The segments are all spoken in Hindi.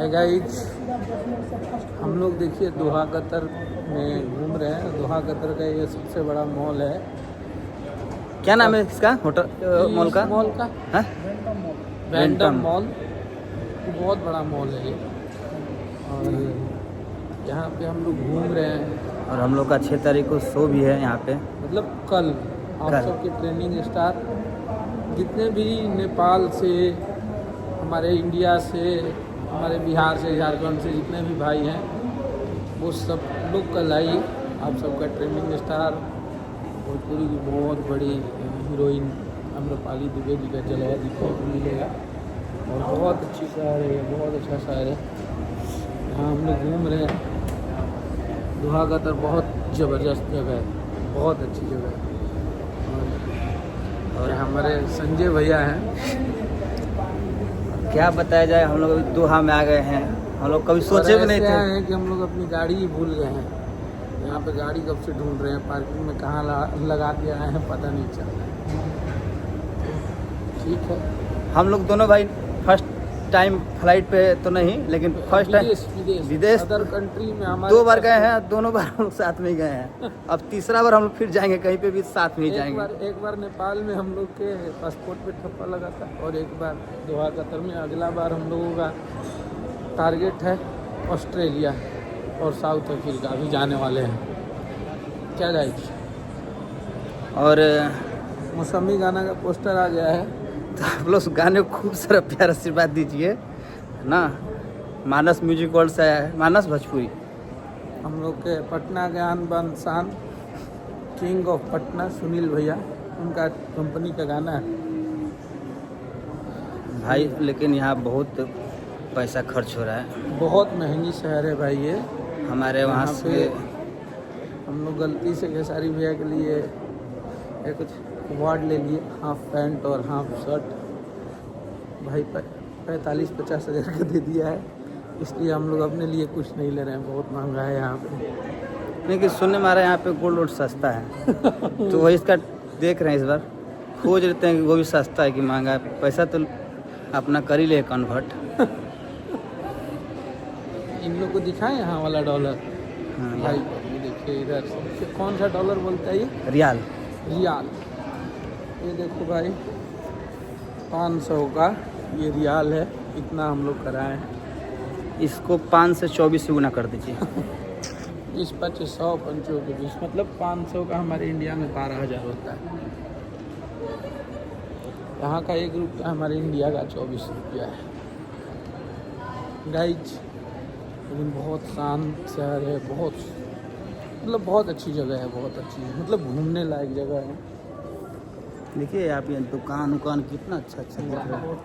हाय गाइस, हम लोग देखिए दोहा कतर में घूम रहे हैं। दोहा कतर का ये सबसे बड़ा मॉल है। क्या नाम है इसका होटल मॉल का? हाँ? वैंडम मॉल। बहुत बड़ा मॉल है ये, और यहाँ पे हम लोग घूम रहे हैं। और हम लोग का 6 तारीख को शो भी है यहाँ पे। मतलब कल आप सबके ट्रेनिंग स्टार जितने भी नेपाल से, हमारे इंडिया से, हमारे बिहार से, झारखंड से जितने भी भाई हैं वो सब लोग कल आइए। आप सबका ट्रेनिंग स्टार भोजपुरी की बहुत बड़ी हीरोइन आम्रपाली दुबे जी का जलवा दिखने को मिलेगा। और बहुत अच्छी शहर है, बहुत अच्छा शहर है। यहाँ हम लोग घूम रहे हैं। दोहा कतर बहुत ज़बरदस्त जगह है, बहुत अच्छी जगह है। और हमारे संजय भैया हैं। क्या बताया जाए, हम लोग अभी दोहा में आ गए हैं। हम लोग कभी सोचे भी नहीं थे हैं कि हम लोग अपनी गाड़ी ही भूल गए हैं। यहाँ पे गाड़ी कब से ढूंढ रहे हैं, पार्किंग में कहाँ लगा के आए हैं पता नहीं चल रहा है। ठीक है, हम लोग दोनों भाई फर्स्ट टाइम फ्लाइट पे तो नहीं, लेकिन फर्स्ट टाइम विदेश अदर कंट्री में हमारे 2 बार गए हैं। दोनों बार हम लोग साथ में ही गए हैं। अब तीसरा बार हम लोग फिर जाएंगे, कहीं पे भी साथ में ही जाएंगे। एक बार नेपाल में हम लोग के पासपोर्ट पे ठप्पा लगा था, और एक बार दोहा कतर में। अगला बार हम लोगों का टारगेट है ऑस्ट्रेलिया और साउथ अफ्रीका, अभी जाने वाले हैं। क्या गाइस? और मौसमी गाना का पोस्टर आ गया है, तो आप लोग गाने को खूब सारा प्यार आशीर्वाद दीजिए ना। मानस म्यूजिक वर्ल्ड से है, मानस भोजपुरी। हम लोग के पटना के आन बान शान किंग ऑफ पटना सुनील भैया, उनका कंपनी का गाना है भाई। लेकिन यहाँ बहुत पैसा खर्च हो रहा है। बहुत महंगी शहर है भाई ये। हमारे वहाँ यहाँ से पे हम लोग गलती से खेसारी भैया के लिए एक कुछ अवार्ड ले लिए, हाफ पैंट और हाफ शर्ट। भाई 45-50 हज़ार का दे दिया है, इसलिए हम लोग अपने लिए कुछ नहीं ले रहे हैं। बहुत महंगा है यहाँ पे। लेकिन सुनने में आ रहा है यहाँ पे गोल्ड वोल्ड सस्ता है। तो वही इसका देख रहे हैं, इस बार खोज लेते हैं कि वो भी सस्ता है कि महंगा है। पैसा तो अपना कर ही ले कन्वर्ट। इन लोग को दिखाएं यहाँ वाला डॉलर। हाँ भाई ये देखिए इधर से कौन सा डॉलर बोलता है ये? रियाल। रियाल। ये देखो भाई 500 का ये रियाल है, इतना हम लोग कराए हैं। इसको 5 से 24 गुना कर दीजिए। 25-100 पंचों के बीच, मतलब 500 का हमारे इंडिया में 12,000 होता है। यहाँ का 1 रुपया हमारे इंडिया का 24 रुपया है गाइज। लेकिन बहुत शांत शहर है, बहुत मतलब बहुत अच्छी जगह है, बहुत अच्छी है, मतलब घूमने लायक जगह है। देखिए आप ये दुकान उकान कितना अच्छा दिख रहा है।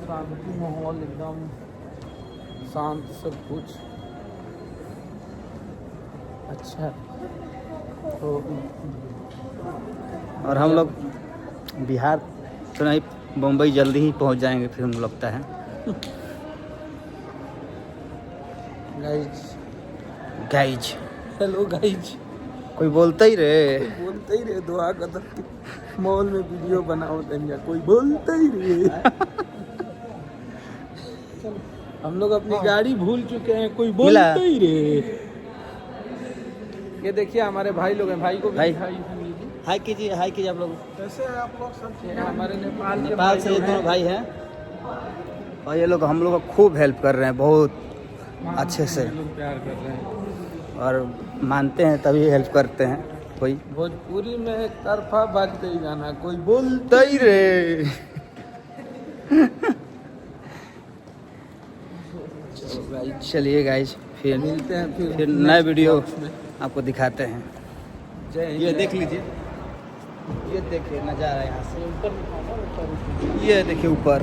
शांति माहौल, एकदम शांत सब कुछ अच्छा। तो और हम लोग बिहार तो नहीं, मुंबई जल्दी ही पहुंच जाएंगे फिर, हमको लगता है। गाइज हेलो गाइज, कोई बोलता ही रहे। बोलते ही रहे दोहा कतर मॉल में वीडियो बनाओ तनिया, कोई बोलता ही रहे। हम लोग अपनी गाड़ी भूल चुके हैं, कोई बोलता ही रहे। ये देखिए हमारे भाई लोग हैं, भाई को भी हाय कीजिए, हाय कीजिए आप लोग। कैसे हैं आप लोग? सब हमारे नेपाल से ये दोनों भाई हैं, और ये लोग हम लोग को खूब हेल्प कर रहे हैं, बहुत अच्छे से प्यार कर रहे हैं। और मानते हैं तभी हेल्प करते हैं। कोई भोजपुरी में एक तरफा बाजते ही गाना, कोई बोलता ही रे। चलिए गाइज, फिर मिलते हैं फिर नए वीडियो आपको दिखाते हैं। ये देख लीजिए, ये देखिए नज़ारा यहाँ से। ये देखिए ऊपर